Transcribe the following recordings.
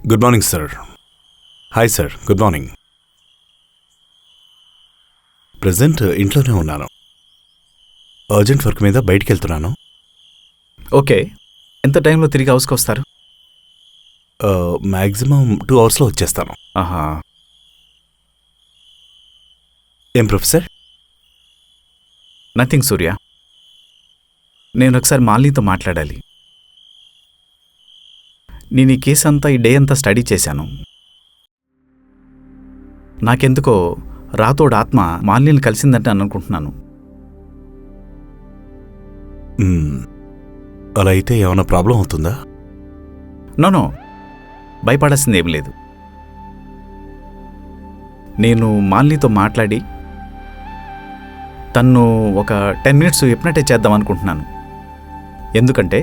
Good morning sir. Hi sir, good morning. Present ఇంట్లోనే ఉన్నాను. Urgent work మీద బయటికి వెళ్తున్నాను. ఓకే, ఎంత టైంలో తిరిగి హౌస్కి వస్తారు? మ్యాక్సిమం 2 అవర్స్లో వచ్చేస్తాను. ఆహా. ఏం ప్రొఫెసర్? నథింగ్ సూర్య, నేను ఒకసారి మాలినీతో మాట్లాడాలి. నేను ఈ కేసు అంతా ఈ డే అంతా స్టడీ చేశాను. నాకెందుకో రాతోడు ఆత్మ మాలినీని కలిసిందంటే అనుకుంటున్నాను. అలా అయితే ఏమైనా ప్రాబ్లం అవుతుందా? నో, భయపడాల్సింది ఏం లేదు. నేను మాలినీతో మాట్లాడి తన్ను ఒక 10 minutes హిప్నటైజ్ చేద్దాం అనుకుంటున్నాను. ఎందుకంటే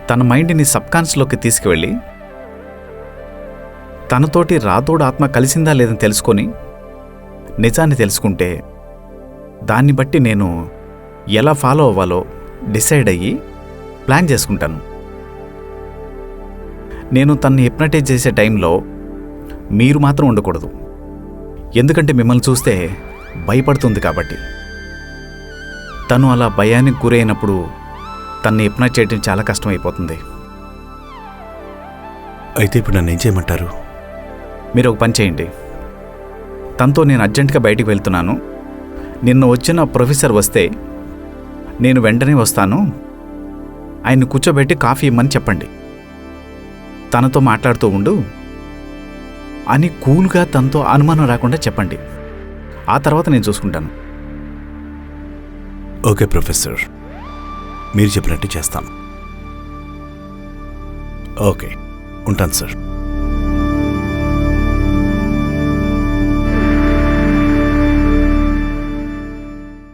తన మైండ్ని సబ్కాన్షియస్లోకి తీసుకువెళ్ళి తనతోటి రాతోడు ఆత్మ కలిసిందా లేదని తెలుసుకొని నిజాన్ని తెలుసుకుంటే దాన్ని బట్టి నేను ఎలా ఫాలో అవ్వాలో డిసైడ్ అయ్యి ప్లాన్ చేసుకుంటాను. నేను తన్ని హిప్నటైజ్ చేసే టైంలో మీరు మాత్రం ఉండకూడదు. ఎందుకంటే మిమ్మల్ని చూస్తే భయపడుతుంది కాబట్టి. తను అలా భయానికి గురైనప్పుడు తన్ని హిప్నటైజ్ చేయడం చాలా కష్టమైపోతుంది. అయితే ఇప్పుడు నన్ను ఏం చేయమంటారు? మీరు ఒక పని చేయండి. తనతో నేను అర్జెంటుగా బయటికి వెళ్తున్నాను, నిన్న వచ్చిన ప్రొఫెసర్ వస్తే నేను వెంటనే వస్తాను, ఆయన్ని కూర్చోబెట్టి కాఫీ ఇమ్మని చెప్పండి, తనతో మాట్లాడుతూ ఉండు అని కూల్గా తనతో అనుమానం రాకుండా చెప్పండి. ఆ తర్వాత నేను చూసుకుంటాను. ఓకే ప్రొఫెసర్, మీరు చెప్పినట్టు చేస్తాను. ఓకే, ఉంటాను సార్.